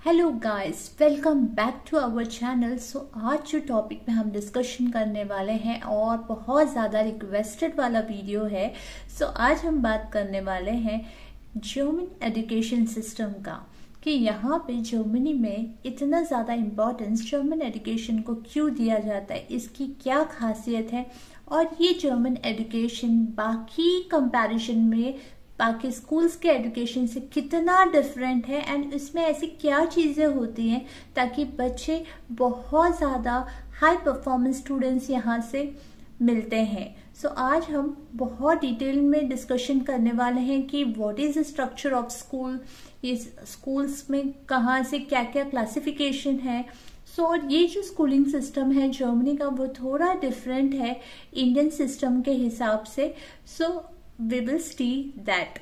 Hello guys, welcome back to our channel. So आज जो topic में हम डिस्कशन करने वाले हैं और बहुत ज़्यादा रिक्वेस्टेड वाला वीडियो है। सो आज हम बात करने वाले हैं जर्मन एजुकेशन सिस्टम का, कि यहाँ पे जर्मनी में इतना ज़्यादा इम्पोर्टेंस जर्मन एजुकेशन को क्यों दिया जाता है, इसकी क्या खासियत है और ये जर्मन एजुकेशन बाकी कंपैरिजन में बाकी स्कूल्स के एजुकेशन से कितना डिफरेंट है एंड इसमें ऐसी क्या चीज़ें होती हैं ताकि बच्चे बहुत ज़्यादा हाई परफॉर्मेंस स्टूडेंट्स यहाँ से मिलते हैं। सो आज हम बहुत डिटेल में डिस्कशन करने वाले हैं कि what is the structure of school, इस स्कूल्स में कहाँ से क्या क्या क्लासिफिकेशन है। और ये जो स्कूलिंग सिस्टम है जर्मनी का वो थोड़ा डिफरेंट है इंडियन सिस्टम के हिसाब से। सो we will see that.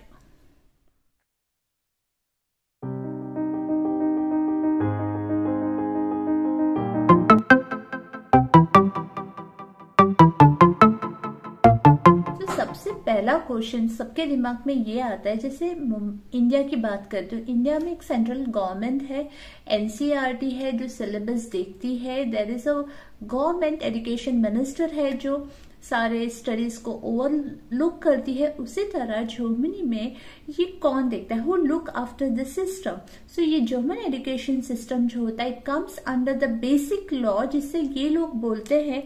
तो सबसे पहला क्वेश्चन सबके दिमाग में ये आता है, जैसे इंडिया की बात करते हो, इंडिया में एक सेंट्रल गवर्नमेंट है, एनसीईआरटी है जो सिलेबस देखती है, there is a government education minister है जो सारे स्टडीज को ओवरलुक करती है। उसी तरह जर्मनी में ये कौन देखता है, who look after this system. So ये जर्मन एजुकेशन सिस्टम जो होता है comes under the basic law, जिससे ये लोग बोलते हैं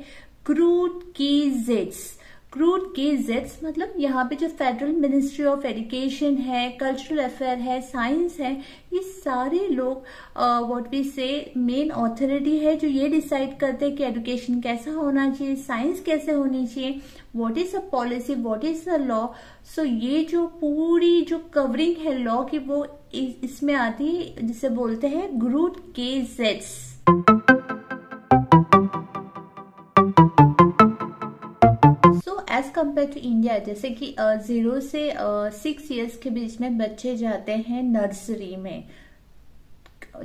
ग्रूटगेसेट्स। ग्रूटगेसेट्स मतलब यहाँ पे जो फेडरल मिनिस्ट्री ऑफ एजुकेशन है, कल्चरल अफेयर है, साइंस है, ये सारे लोग व्हाट वी से मेन अथॉरिटी है जो ये डिसाइड करते हैं कि एजुकेशन कैसा होना चाहिए, साइंस कैसे होनी चाहिए, what is a policy, what is a law. So ये जो पूरी जो कवरिंग है लॉ की वो इसमें आती है, जिसे बोलते हैं ग्रूटगेसेट्स। एज कम्पेयर टू इंडिया, जैसे कि 0 से 6 इयर्स के बीच में बच्चे जाते हैं नर्सरी में,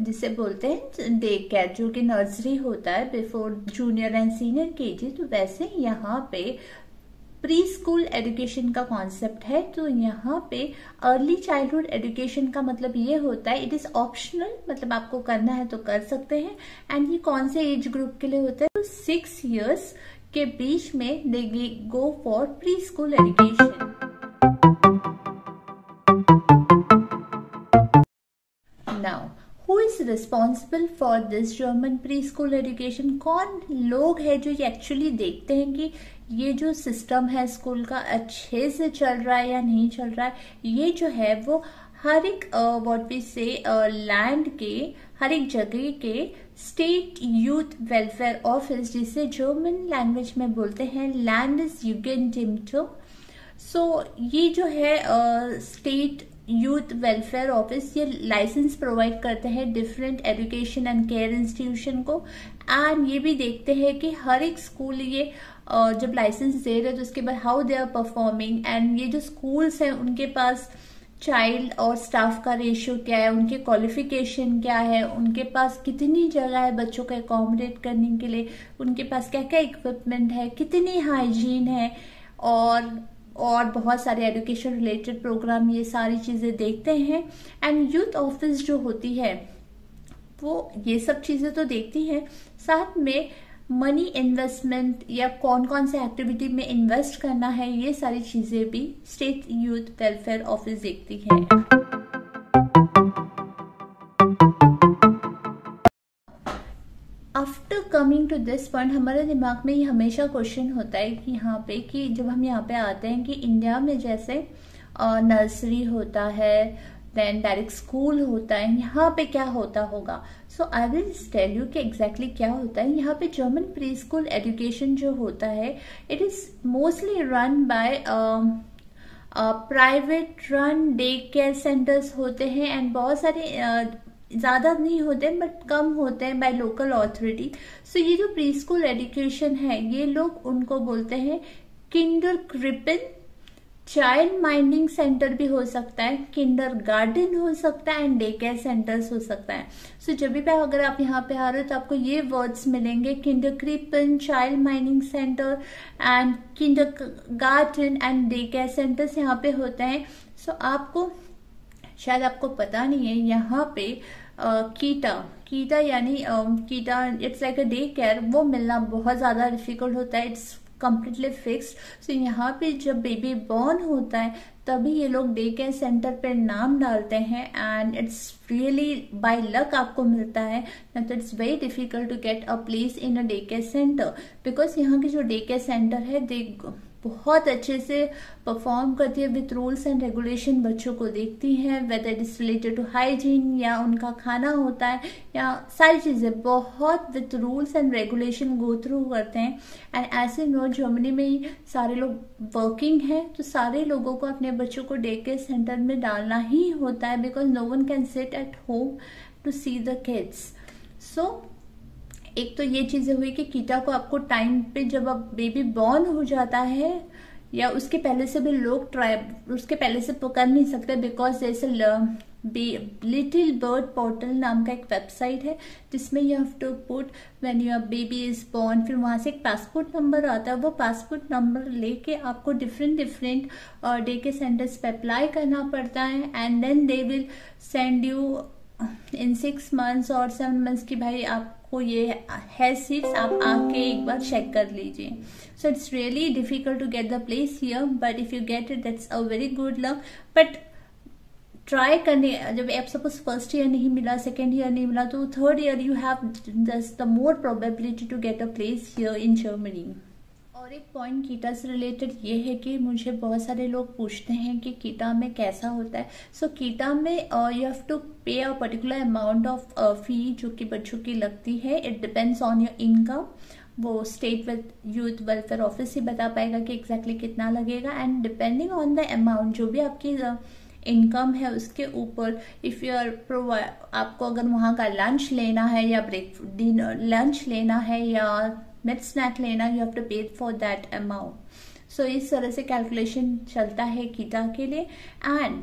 जिसे बोलते हैं डे केयर, जो कि नर्सरी होता है before junior and senior KG. तो वैसे यहाँ पे प्री स्कूल एजुकेशन का कॉन्सेप्ट है। तो यहाँ पे अर्ली चाइल्डहुड एजुकेशन का मतलब ये होता है इट इज ऑप्शनल, मतलब आपको करना है तो कर सकते हैं। एंड ये कौन से एज ग्रुप के लिए होता है, तो 6 इयर्स के बीच में they go for preschool education. Now who is responsible for this German preschool education, कौन लोग हैं जो ये एक्चुअली देखते हैं कि ये जो सिस्टम है स्कूल का अच्छे से चल रहा है या नहीं चल रहा है। ये जो है वो हर एक व्हाट वी से लैंड के हर एक जगह के स्टेट यूथ वेलफेयर ऑफिस, जिसे जर्मन लैंग्वेज में बोलते हैं लैंडesjugendämter। सो ये जो है स्टेट यूथ वेलफेयर ऑफिस, ये लाइसेंस प्रोवाइड करते हैं different education and care institution को। एंड ये भी देखते हैं कि हर एक स्कूल ये जब लाइसेंस दे रहे हैं तो उसके बाद how they are performing, and ये जो स्कूल्स हैं उनके पास चाइल्ड और स्टाफ का रेशियो क्या है, उनके क्वालिफिकेशन क्या है, उनके पास कितनी जगह है बच्चों को अकोमोडेट करने के लिए, उनके पास क्या क्या इक्विपमेंट है, कितनी हाइजीन है, और बहुत सारे एजुकेशन रिलेटेड प्रोग्राम, ये सारी चीजें देखते हैं। एंड यूथ ऑफिस जो होती है वो ये सब चीजें तो देखती है, साथ में मनी इन्वेस्टमेंट या कौन कौन से एक्टिविटी में इन्वेस्ट करना है, ये सारी चीजें भी स्टेट यूथ वेलफेयर ऑफिस देखती है। After coming to this point, हमारे दिमाग में ये हमेशा क्वेश्चन होता है कि यहाँ पे कि जब हम यहाँ पे आते हैं कि इंडिया में जैसे नर्सरी होता है, देन डायरेक्ट स्कूल होता है, यहाँ पे क्या होता होगा। सो आई विल टेल यू कि एग्जैक्टली क्या होता है। यहाँ पे जर्मन प्री स्कूल एजुकेशन जो होता है it is mostly run by private run day care centres होते हैं, एंड बहुत सारे ज्यादा नहीं होते बट कम होते हैं बाय लोकल अथॉरिटी। सो ये जो प्री स्कूल एजुकेशन है ये लोग उनको बोलते हैं किंडरक्रिपेन, चाइल्ड माइंडिंग सेंटर भी हो सकता है, किंडर गार्डन हो सकता है, एंड डे केयर सेंटर्स हो सकता है। सो जब भी अगर आप यहाँ पे आ रहे हो तो आपको ये वर्ड्स मिलेंगे, किंडरक्रिपेन, child minding centre and kindergarten and day care centres यहाँ पे होते हैं। सो आपको शायद आपको पता नहीं है, यहाँ पे कीटा यानी कीटा it's like a day care, वो मिलना बहुत ज़्यादा डिफिकल्ट होता है। It's completely fixed. सो यहाँ पे जब बेबी बॉर्न होता है तभी ये लोग डे केयर सेंटर पे नाम डालते हैं, and it's really by luck आपको मिलता है, ना तो it's very difficult to get a place in a day care centre, because यहाँ के जो डे केयर सेंटर है दे बहुत अच्छे से परफॉर्म करती है विथ रूल्स एंड रेगुलेशन, बच्चों को देखती हैं, whether it is related to hygiene या उनका खाना होता है या सारी चीज़ें बहुत with rules and regulation go through करते हैं। एंड ऐसे नो जर्मनी में ही सारे लोग वर्किंग हैं, तो सारे लोगों को अपने बच्चों को डे केयर सेंटर में डालना ही होता है, because no one can sit at home to see the kids. So एक तो ये चीजें हुई कि कीटा को आपको टाइम पे जब अब बेबी बॉर्न हो जाता है या उसके पहले से भी लोग उसके पहले से कर नहीं सकते, बिकॉज जैसे लिटिल बर्ड पोर्टल नाम का एक वेबसाइट है जिसमें you have to put when your baby is born, फिर वहां से एक पासपोर्ट नंबर आता है, वो पासपोर्ट नंबर लेके आपको डिफरेंट डे के सेंटर्स पे अप्लाई करना पड़ता है, and then they will send you in 6 months और 7 months की भाई आपको ये है सीट्स, आप आके एक बार चेक कर लीजिए। So it's really difficult to get the place here, but if you get it that's a very good luck. But try करने, जब आप सपोज फर्स्ट ईयर नहीं मिला, सेकेंड ईयर नहीं मिला, तो third year you have the more probability to get a place here in Germany. और एक पॉइंट कीटा से रिलेटेड ये है कि मुझे बहुत सारे लोग पूछते हैं कि कीटा में कैसा होता है। सो कीटा में यू हैव टू पे अ पर्टिकुलर अमाउंट ऑफ फी जो कि बच्चों की लगती है। It depends on your income, वो स्टेट यूथ वेलफेयर ऑफिस ही बता पाएगा कि एग्जैक्टली कितना लगेगा, and depending on the amount जो भी आपकी इनकम है उसके ऊपर, इफ यू आर आपको अगर वहाँ का लंच लेना है या लंच लेना है या मिड स्नैक लेना, यू हैव टू पे फॉर दैट अमाउंट। सो इस तरह से कैलकुलेशन चलता है कीटा के लिए। एंड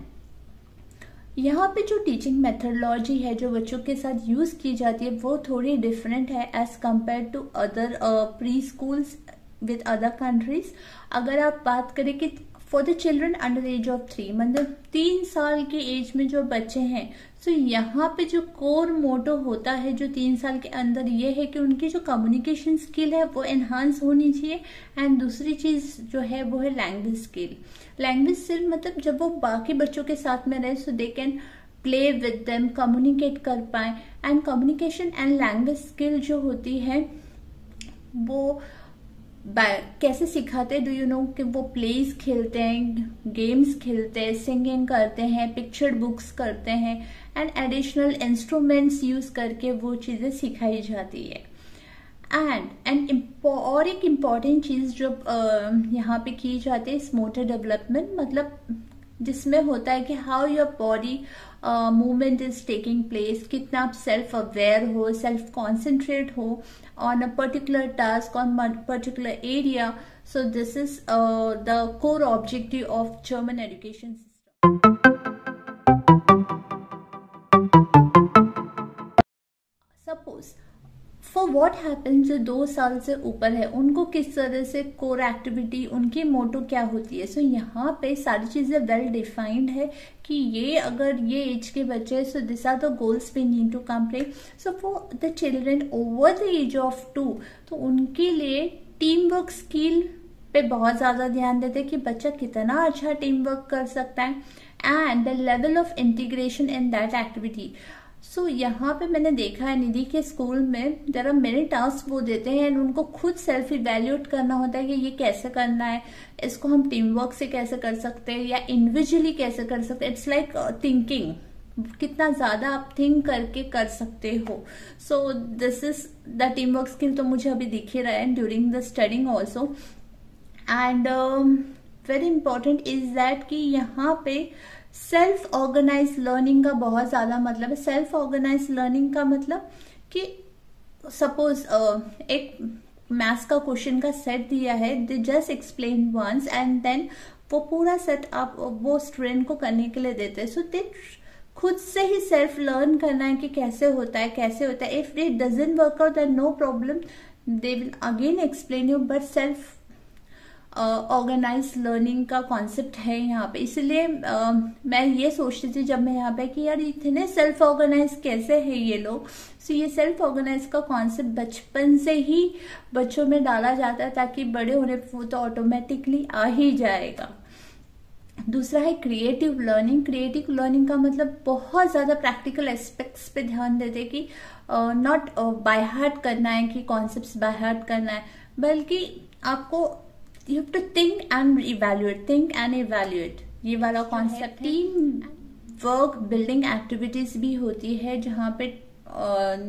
यहाँ पे जो टीचिंग मेथडोलॉजी है जो बच्चों के साथ यूज की जाती है वो थोड़ी डिफरेंट है as compare to other pre schools with other countries. अगर आप बात करें कि for the children under age of 3, मतलब 3 साल के एज में जो बच्चे हैं, सो यहाँ पे जो कोर मोटो होता है जो 3 साल के अंदर, ये है कि उनकी जो कम्युनिकेशन स्किल है वो एनहांस होनी चाहिए, एंड दूसरी चीज जो है वो है लैंग्वेज स्किल। लैंग्वेज स्किल मतलब जब वो बाकी बच्चों के साथ में रहे, so they can play with them, communicate कर पाए। And communication and language skill जो होती है वो कैसे सिखाते हैं, डू यू नो कि वो प्लेस खेलते हैं, गेम्स खेलते हैं, सिंगिंग करते हैं, पिक्चर बुक्स करते हैं, एंड एडिशनल इंस्ट्रूमेंट्स यूज करके वो चीजें सिखाई जाती है। और एक इम्पॉर्टेंट चीज जो यहाँ पे की जाती है मोटर डेवलपमेंट, मतलब जिसमें होता है कि how your body movement is taking place, कितना आप सेल्फ अवेयर हो, सेल्फ कॉन्सेंट्रेट हो on a particular task, on a particular area. So this is the core objective of German education system. Suppose for what happens जो 2 साल से ऊपर है उनको किस तरह से कोर एक्टिविटी, उनकी मोटो क्या होती है। सो यहाँ पे सारी चीजें वेल डिफाइंड है कि ये अगर ये एज के बच्चे, so this are the goals we need to complete. So for the children over the age of 2, तो उनके लिए टीम वर्क स्किल पे बहुत ज्यादा ध्यान देते हैं कि बच्चा कितना अच्छा टीम वर्क कर सकता है, and the level of integration in that activity. So यहाँ पे मैंने देखा है निधि के स्कूल में देयर आर मेनी टास्क वो देते हैं, एंड उनको खुद सेल्फ इवेल्युएट करना होता है कि ये कैसे करना है, इसको हम टीम वर्क से कैसे कर सकते हैं या इंडिविजुअली कैसे कर सकते हैं। इट्स लाइक थिंकिंग, कितना ज्यादा आप थिंक करके कर सकते हो। So this is the team work skill, तो मुझे अभी दिख ही रहा है during the studying also. And very important is that कि यहाँ पे सेल्फ ऑर्गेनाइज लर्निंग का बहुत ज्यादा मतलब है। सेल्फ ऑर्गेनाइज लर्निंग का मतलब कि सपोज एक मैथ्स का क्वेश्चन का सेट दिया है, they just explain once and then वो पूरा सेट आप वो स्टूडेंट को करने के लिए देते हैं। सो दे खुद से ही सेल्फ लर्न करना है कि कैसे होता है, कैसे होता है। If it doesn't work out then no problem, they will again explain you, but self organise learning का कॉन्सेप्ट है यहाँ पे। इसलिए मैं ये सोचती थी जब मैं यहाँ पे कि यार इतने सेल्फ ऑर्गेनाइज कैसे है ये लोग। सो ये सेल्फ ऑर्गेनाइज का कॉन्सेप्ट बचपन से ही बच्चों में डाला जाता है ताकि बड़े होने पर वो तो ऑटोमेटिकली आ ही जाएगा। दूसरा है क्रिएटिव लर्निंग। क्रिएटिव लर्निंग का मतलब बहुत ज्यादा प्रैक्टिकल एस्पेक्ट्स पे ध्यान देते कि नॉट बाय हार्ट करना है कि कॉन्सेप्ट्स बाय हार्ट करना है, बल्कि आपको you have to think and evaluate ये वाला concept. Team work building activities भी होती है जहाँ पे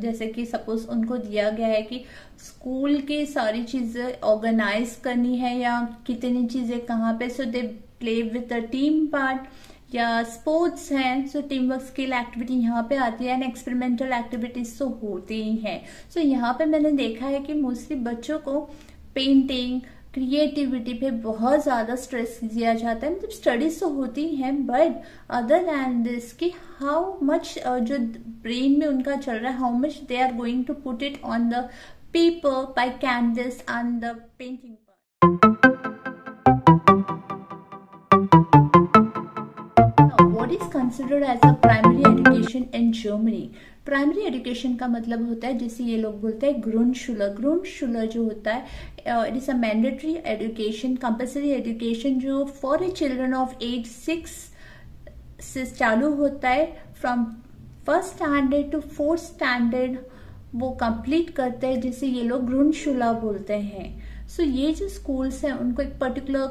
जैसे कि सपोज उनको दिया गया है कि स्कूल की सारी चीजें ऑर्गेनाइज करनी है या कितनी चीजें कहाँ पे, so they play with the team part. या स्पोर्ट्स हैं, so team work skill activity यहाँ पे आती है, एंड एक्सपेरिमेंटल एक्टिविटीज तो होती ही हैं। सो यहाँ पे मैंने देखा है कि मोस्टली बच्चों को पेंटिंग क्रिएटिविटी पे बहुत ज्यादा स्ट्रेस दिया जाता है। मतलब स्टडीज तो होती हैं, बट अदर देन दिस कि हाउ मच जो ब्रेन में उनका चल रहा है, how much they are going to put it on the paper by canvas and the painting part. What is considered as a primary education in Germany? Primary education का मतलब होता है जिसे ये लोग बोलते हैं ग्रुंडशुलर। ग्रुंडशुलर जो होता है it is a mandatory education, compulsory education जो for a children of age 6 से चालू होता है। From first standard to 4th standard वो कंप्लीट करते हैं, जिसे ये लोग ग्रुंडशुलर बोलते हैं। सो ये जो स्कूल्स हैं उनको एक पर्टिकुलर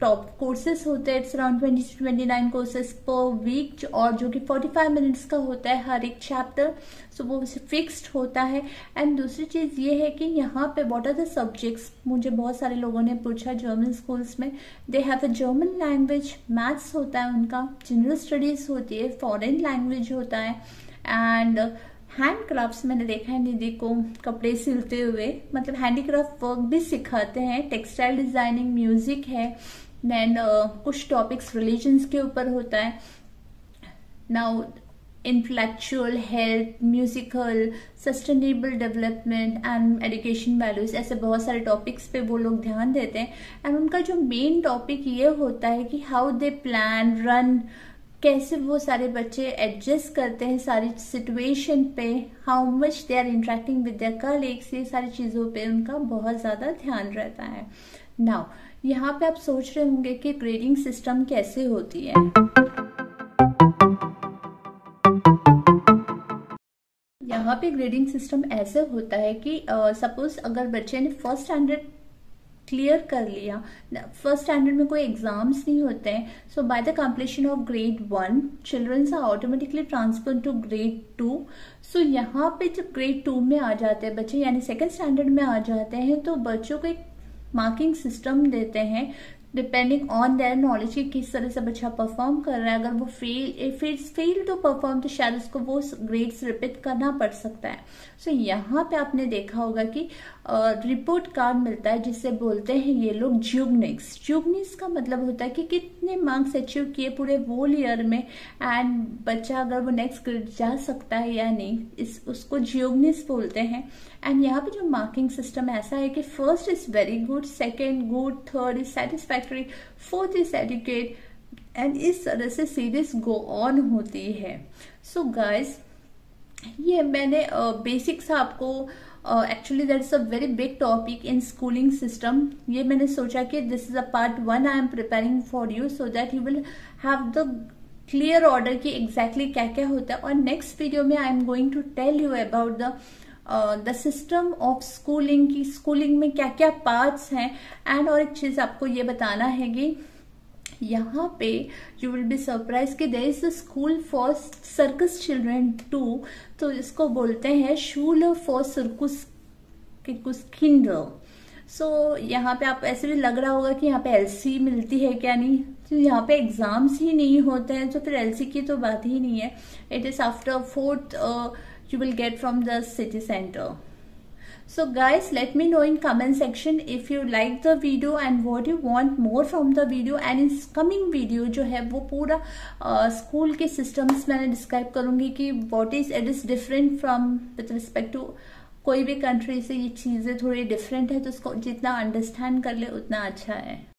टॉप कोर्सेज होते हैं, it's around 20 to 29 courses per week, और जो कि 45 मिनट्स का होता है हर एक चैप्टर। सो वो फिक्स्ड होता है। एंड दूसरी चीज ये है कि यहाँ पे व्हाट आर द सब्जेक्ट्स, मुझे बहुत सारे लोगों ने पूछा जर्मन स्कूल्स में, they have a German language, maths होता है उनका, जनरल स्टडीज होती है, फॉरेन लैंग्वेज होता है, एंड हैंड क्राफ्ट्स मैंने देखा है निधि को कपड़े सिलते हुए, मतलब हैंडीक्राफ्ट वर्क भी सिखाते हैं, टेक्सटाइल डिजाइनिंग, म्यूजिक है, देन कुछ टॉपिक्स रिलीजन्स के ऊपर होता है। Now intellectual health, musical, sustainable development and education values, ऐसे बहुत सारे टॉपिक्स पे वो लोग ध्यान देते हैं। एंड उनका जो मेन टॉपिक ये होता है कि हाउ दे प्लान रन, कैसे वो सारे बच्चे एडजस्ट करते हैं सारी सिचुएशन पे, how much they are interacting with their colleagues, ये सारी चीजों पे उनका बहुत ज्यादा ध्यान रहता है। नाउ यहाँ पे आप सोच रहे होंगे कि ग्रेडिंग सिस्टम कैसे होती है। यहाँ पे ग्रेडिंग सिस्टम ऐसे होता है कि सपोज अगर बच्चे ने फर्स्ट स्टैंडर्ड क्लियर कर लिया, फर्स्ट स्टैंडर्ड में कोई एग्जाम्स नहीं होते हैं, so by the completion of grade 1 childrens are automatically transfer to grade 2। सो यहाँ पे जब ग्रेड 2 में आ जाते हैं बच्चे, यानी सेकेंड स्टैंडर्ड में आ जाते हैं, तो बच्चों को एक मार्किंग सिस्टम देते हैं डिपेंडिंग ऑन देयर नॉलेज कि किस तरह से बच्चा परफॉर्म कर रहा है। अगर वो फेल टू परफॉर्म तो शायद उसको वो ग्रेड्स रिपीट करना पड़ सकता है। सो यहाँ पे आपने देखा होगा कि रिपोर्ट कार्ड मिलता है जिसे बोलते हैं ये लोग ज्यूगनिक्स। ज्यूगनिक्स का मतलब होता है कि कितने मार्क्स अचीव किए पूरे होल ईयर में, एंड बच्चा अगर वो नेक्स्ट ग्रेड जा सकता है या नहीं, उसको ज्यूगनिक्स बोलते हैं। एंड यहाँ पे जो मार्किंग सिस्टम ऐसा है कि first is very good, second good, third is satisfactory, fourth is adequate, and इस तरह से सीरीज गो ऑन होती है। सो गाइज ये मैंने बेसिक्स आपको actually that is a very big topic in schooling system. ये मैंने सोचा कि this is a part 1 I am preparing for you so that you will have the clear order कि एग्जैक्टली क्या क्या होता है। और नेक्स्ट वीडियो में I am going to tell you about the system of schooling की schooling में क्या क्या पार्ट्स हैं। एंड और एक चीज आपको ये बताना है कि यहाँ पे you will be surprise that there is a school for circus children too, तो इसको बोलते हैं शूल फॉर सर्कुस किंडर। सो यहाँ पे आप ऐसे भी लग रहा होगा कि यहाँ पे एलसी मिलती है क्या, नहीं, तो यहाँ पे एग्जाम्स ही नहीं होते हैं, तो फिर एलसी की तो बात ही नहीं है। It is after 4th you will get from the city center. So guys, let me know in comment section if you like the video and what you want more from the video. and in coming video जो है वो पूरा school के systems मैंने describe करूंगी कि what is it is different from with respect to कोई भी कंट्री से ये चीजें थोड़ी डिफरेंट है तो उसको जितना अंडरस्टैंड कर ले उतना अच्छा है।